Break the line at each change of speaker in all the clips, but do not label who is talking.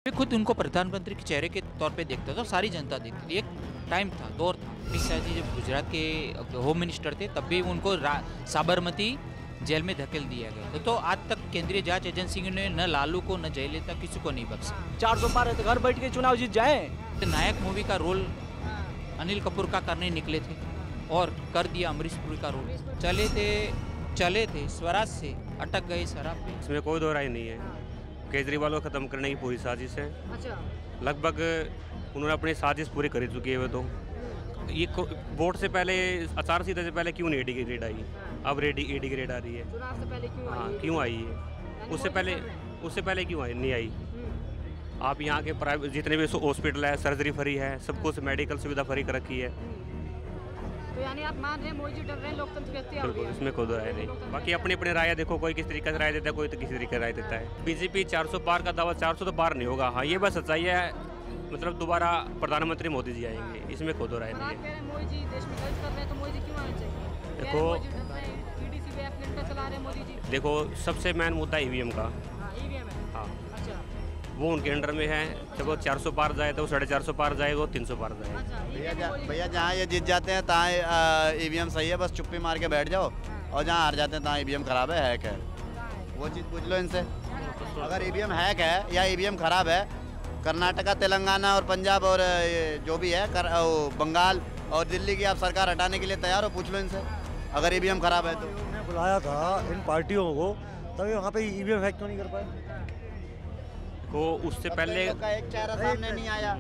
मैं खुद उनको प्रधानमंत्री के चेहरे के तौर पे देखता था, सारी जनता देखती थी। एक टाइम था, दौर था। अमित शाह जी जब गुजरात के होम मिनिस्टर थे तब भी उनको साबरमती जेल में धकेल दिया गया। तो आज तक केंद्रीय जांच एजेंसी ने न लालू को न जयललिता किसी को नहीं बख्शा।
400 पार है तो घर बैठ के चुनाव जीत जाए।
नायक मूवी का रोल अनिल कपूर का करने निकले थे और कर दिया अमरीश पुरी का रोल। चले थे स्वराज से, अटक गए शराब पे।
इसमें कोई दो राय नहीं है। केजरीवाल को ख़त्म करने की पूरी साजिश है।
अच्छा।
लगभग उन्होंने अपनी साजिश पूरी कर चुकी है। वो तो ये वोट से पहले, आचार संहिता से पहले क्यों नहीं ईडी की रेड आई? अब ईडी की रेड आ रही है।
चुनाव से पहले क्यों आई?
हाँ, क्यों आई है? उससे पहले क्यों नहीं आई? आप यहाँ के प्राइवेट जितने भी हॉस्पिटल है, सर्जरी फ्री है, सब कुछ मेडिकल सुविधा फ्री कर रखी है।
तो यानी आप मान रहे हैं मोदी जी डर रहे हैं, लोकतंत्र की हत्या हो गई है।
इसमें कोई दो राय नहीं। बाकी अपनी अपनी राय देखो, कोई किस तरीके से राय देता है, कोई तो किसी तरीके से राय देता है। बीजेपी 400 पार का दावा, 400 तो पार नहीं होगा। हाँ, ये बस सच्चाई है। मतलब दोबारा प्रधानमंत्री मोदी जी आएंगे, इसमें कोई दो राय नहीं है।
मोदी जी देश में गलत कर रहे हैं तो मोदी जी क्यों आने चाहिए?
देखो,
चला रहे हैं मोदी जी।
देखो, सबसे मेन मुद्दा ईवीएम का।
ईवीएम है।
हाँ,
अच्छा।
वो उनके अंडर में है। जब वो 400 पार जाए तो 450 पार जाए, वो 300 पार जाए।
भैया जहाँ ये जीत जाते हैं तहाँ ईवीएम सही है, बस चुप्पी मार के बैठ जाओ। और जहाँ हार जाते हैं तहाँ ईवीएम खराब है, हैक है। वो चीज़ पूछ लो इनसे। अगर ईवीएम हैक है या ईवीएम खराब है, कर्नाटका, तेलंगाना और पंजाब और जो भी है बंगाल और दिल्ली की आप सरकार हटाने के लिए तैयार हो? पूछ लो इनसे, अगर ईवीएम खराब है तो।
ने बुलाया था इन पार्टियों को, तभी वहाँ पे ईवीएम हैक क्यों नहीं कर पाए?
को उससे पहले
एक चेहरा सामने नहीं आया।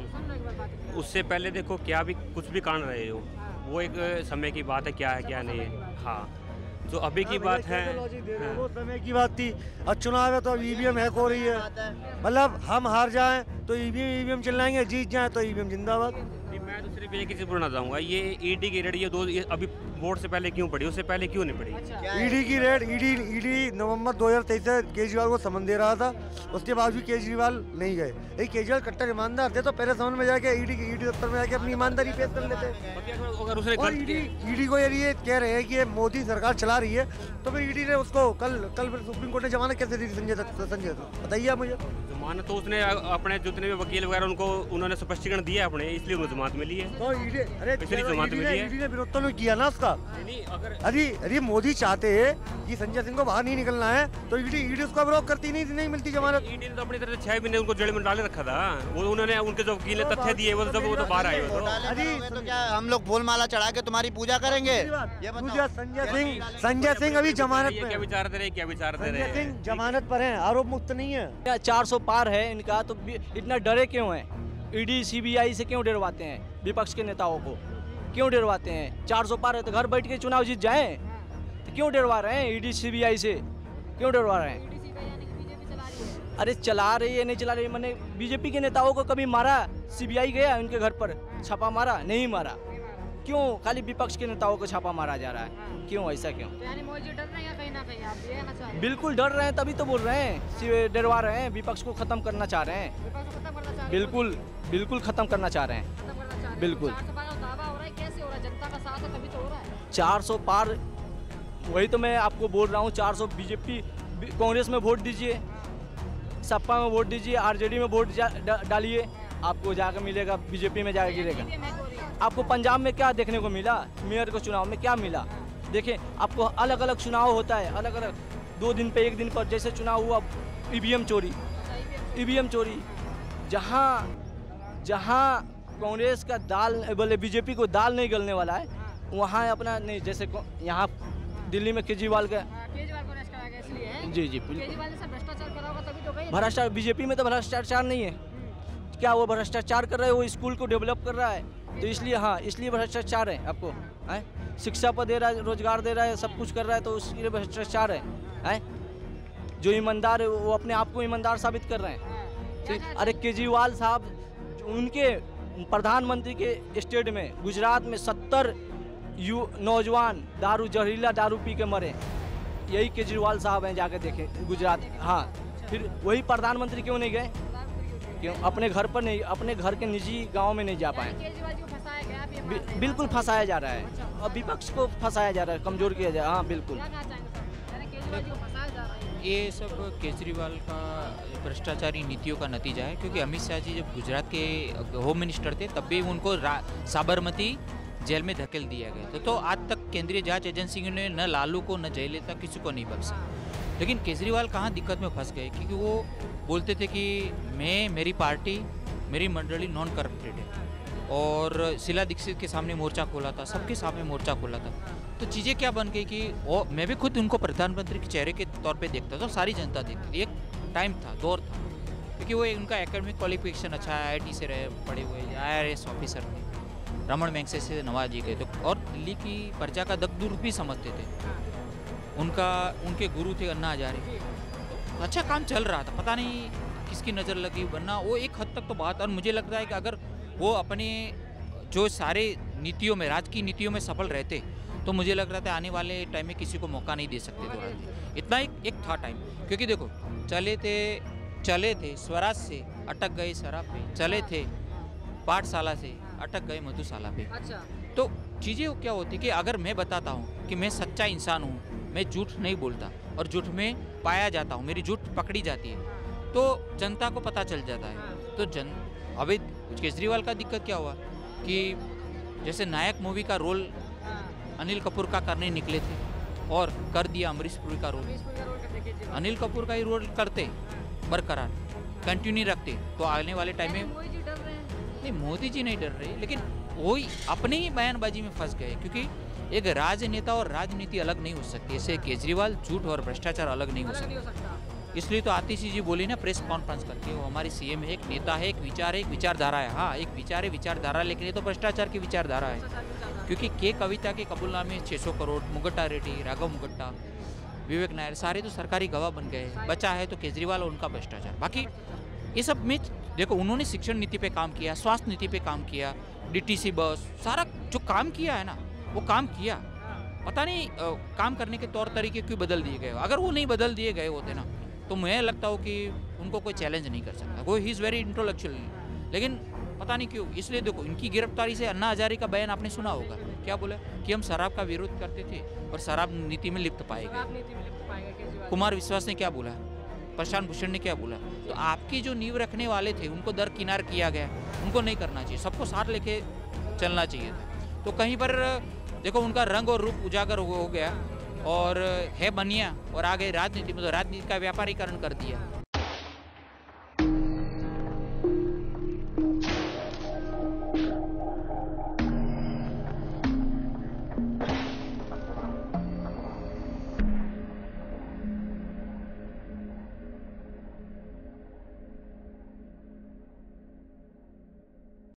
उससे पहले देखो, क्या भी कुछ भी कांड रहे हो, वो एक समय की बात है, क्या है क्या नहीं है। हाँ, जो अभी की बात है,
वो समय की बात थी। अब चुनाव है तो अब ईवीएम हैक हो रही है। मतलब हम हार जाएं तो ईवीएम चिल्लाएंगे, जीत जाएं तो ईवीएम जिंदाबाद।
मैं तो सिर्फ एक ही चीज बोलना चाहूँगा, ये ईडी की रेड ये अभी वोट से पहले क्यों पड़ी, उससे पहले क्यों नहीं पड़ी?
ईडी की रेड, ईडी नवंबर 2023 से केजरीवाल को समन दे रहा था, उसके बाद भी केजरीवाल नहीं गए। यही केजरीवाल कट्टर ईमानदार थे तो पहले समन में जाके ईडी दफ्तर में जाके अपनी ईमानदारी पेश कर लेते।
अगर उसने
और ईडी को यदि ये कह रहे हैं कि ये मोदी सरकार चला रही है तो फिर ईडी ने उसको कल सुप्रीम कोर्ट ने जमानत कैसे दी थी? संजय बताइए आप मुझे।
जमानत तो उसने अपने जितने भी वकील वगैरह उन्होंने स्पष्टीकरण दिया अपने, इसलिए उन्हें जमानत मिली है।
तो ईडी ने विरोध तो नहीं किया ना उसका। अरे मोदी चाहते हैं कि संजय सिंह को बाहर नहीं निकलना है तो ईडी उसका विरोध करती नहीं मिलती जमानत।
ईडी ने तो अपनी तरफ से 6 महीने उनको जेल में डाले रखा था। वो उन्होंने उनके जो वकील ने तथ्य दिए, वो जब वो तो बाहर आए
तो क्या हम लोग फूल माला चढ़ा के तुम्हारी पूजा करेंगे?
संजय सिंह अभी जमानत पे।
क्या विचार दे रहे?
संजय सिंह जमानत पर है, आरोप मुक्त नहीं है।
400 पार है इनका, तो इतना डरे क्यों है? ईडी सीबीआई से क्यों डरवाते हैं? विपक्ष के नेताओं को क्यों डरवाते हैं? 400 पार है तो घर बैठ के चुनाव जीत जाए, तो क्यों डरवा रहे हैं? ईडी सीबीआई से क्यों डरवा रहे हैं? अरे चला रही है, नहीं चला रही। मैंने बीजेपी के नेताओं को कभी मारा? सीबीआई गया उनके घर पर छापा मारा? नहीं मारा। क्यों खाली विपक्ष के नेताओं को छापा मारा जा रहा है? क्यों, ऐसा क्यों?
यानी मोदी जी डर रहे हैं कहीं ना कहीं, आप ये कहना चाह रहे हैं?
बिल्कुल डर रहे हैं, तभी तो बोल रहे हैं, डरवा रहे हैं। विपक्ष को खत्म करना चाह रहे हैं।
विपक्ष को खत्म करना चाह रहे हैं?
बिल्कुल खत्म करना चाह रहे हैं।
खत्म करना चाह रहे हैं।
बिल्कुल।
400 पार का दावा हो रहा है, कैसे हो रहा है? जनता का साथ है तभी तो हो रहा है।
400 पार, वही तो मैं आपको बोल रहा हूँ। 400 बीजेपी, कांग्रेस में वोट दीजिए, सपा में वोट दीजिए, आरजेडी में वोट डालिए, आपको जाकर मिलेगा, बीजेपी में जाकर गिरेगा। आपको पंजाब में क्या देखने को मिला? मेयर के चुनाव में क्या मिला? देखिए, आपको अलग अलग चुनाव होता है, अलग अलग 2 दिन पे, 1 दिन पर। जैसे चुनाव हुआ, ईवीएम चोरी, जहाँ कांग्रेस का दाल बोले बीजेपी को दाल नहीं गलने वाला है, वहाँ अपना नहीं। जैसे यहाँ दिल्ली में केजरीवाल का,
केजरीवाल को अरेस्ट करा गया इसलिए है?
जी
केजरीवाल ने सब भ्रष्टाचार करा होगा तभी तो गए।
भ्रष्टाचार बीजेपी में तो भ्रष्टाचार नहीं है क्या? वो भ्रष्टाचार कर रहा है, वो स्कूल को डेवलप कर रहा है, तो इसलिए, हाँ, इसलिए भ्रष्टाचार है। आपको है शिक्षा पर दे रहा है, रोजगार दे रहा है, सब कुछ कर रहा है, तो उसके लिए भ्रष्टाचार है? जो ईमानदार है वो अपने आप को ईमानदार साबित कर रहे हैं। अरे केजरीवाल साहब, उनके प्रधानमंत्री के स्टेट में, गुजरात में 70 नौजवान जहरीला दारू पी के मरे, यही केजरीवाल साहब हैं। जाके देखें गुजरात। हाँ, फिर वही प्रधानमंत्री क्यों नहीं गए? क्यों अपने घर पर नहीं, अपने घर के निजी गांव में नहीं जा पाए?
केजरीवाल जी को फंसाया गया, आप ये मान रहे हैं?
बिल्कुल फंसाया जा रहा है, और विपक्ष को फंसाया जा रहा है, कमजोर किया जा रहा है। हाँ, बिल्कुल।
क्या कहना चाहेंगे सर? यानी केजरीवाल जी को फंसाया जा रहा है।
ये सब केजरीवाल का भ्रष्टाचारी नीतियों का नतीजा है, क्योंकि अमित शाह जी जब गुजरात के होम मिनिस्टर थे तब भी उनको साबरमती जेल में धकेल दिया गया था। तो आज तक केंद्रीय जांच एजेंसी ने न लालू को न जयललिता किसी को नहीं बख्शा। लेकिन केजरीवाल कहाँ दिक्कत में फंस गए, क्योंकि वो बोलते थे कि मेरी पार्टी मेरी मंडली नॉन करप्टेड है, और शीला दीक्षित के सामने मोर्चा खोला था, सबके सामने मोर्चा खोला था। तो चीज़ें क्या बन गई कि मैं भी खुद उनको प्रधानमंत्री के चेहरे के तौर पे देखता था, सारी जनता देखती थी। एक टाइम था, दौर था, क्योंकि वो उनका एकेडमिक क्वालिफिकेशन अच्छा है, IIT से रहे पढ़े हुए, IRS ऑफिसर थे, रमन मैगसेसे से नवाजी गए, तो और दिल्ली की प्रजा का दर्द दूर भी समझते थे। उनके गुरु थे अन्ना हजारे, तो अच्छा काम चल रहा था, पता नहीं किसकी नज़र लगी, वरना वो एक हद तक तो बात। और मुझे लगता है कि अगर वो अपने जो सारे नीतियों में, राजकीय नीतियों में सफल रहते, तो मुझे लग रहा था आने वाले टाइम में किसी को मौका नहीं दे सकते दोबारा। इतना एक था टाइम, क्योंकि देखो चले थे स्वराज से, अटक गए शराब पे, चले थे पाठशाला से, अटक गए मधुशाला पे।
अच्छा।
तो चीज़ें क्या होती कि अगर मैं बताता हूँ कि मैं सच्चा इंसान हूँ, मैं झूठ नहीं बोलता और झूठ में पाया जाता हूँ, मेरी झूठ पकड़ी जाती है, तो जनता को पता चल जाता है। तो अभी केजरीवाल का दिक्कत क्या हुआ कि जैसे नायक मूवी का रोल अनिल कपूर का करने निकले थे और कर दिया अमरीश पुरी का रोल। अनिल कपूर का ही रोल करते बरकरार, कंटिन्यू रखते, तो आने वाले टाइम में नहीं, मोदी जी नहीं डर रहे, लेकिन वही अपने ही बयानबाजी में फंस गए, क्योंकि एक राजनेता और राजनीति अलग नहीं हो सकती। ऐसे केजरीवाल झूठ और भ्रष्टाचार अलग नहीं हो सकता। इसलिए तो आतिशी जी बोली ना प्रेस कॉन्फ्रेंस करके, वो हमारी CM है, एक नेता है, एक विचार है, एक विचारधारा है। हाँ, एक विचार है, विचारधारा, लेकिन ये तो भ्रष्टाचार की विचारधारा है, क्योंकि के कविता के कबूलनामे 600 करोड़, मुगट्टा रेड्डी, राघव मुगट्टा, विवेक नायर, सारे तो सरकारी गवाह बन गए। बचा है तो केजरीवाल और उनका भ्रष्टाचार। बाकी ये सब में देखो, उन्होंने शिक्षण नीति पे काम किया, स्वास्थ्य नीति पे काम किया, DTC बस, सारा जो काम किया है ना, वो काम किया। पता नहीं काम करने के तौर तरीके क्यों बदल दिए गए। अगर वो नहीं बदल दिए गए होते ना, तो मैं लगता हूँ कि उनको कोई चैलेंज नहीं कर सकता। वो ही इज़ वेरी इंटेलेक्चुअल, लेकिन पता नहीं क्यों। इसलिए देखो, इनकी गिरफ्तारी से अन्ना हजारे का बयान आपने सुना होगा, क्या बोला कि हम शराब का विरोध करते थे और शराब नीति में लिप्त पाए गए। कुमार विश्वास ने क्या बोला, प्रशांत भूषण ने क्या बोला। तो आपकी जो नींव रखने वाले थे उनको दरकिनार किया गया, उनको नहीं करना चाहिए, सबको साथ लेके चलना चाहिए था। तो कहीं पर देखो उनका रंग और रूप उजागर हो गया और है बनिया, और आगे राजनीति में तो राजनीति का व्यापारीकरण कर दिया।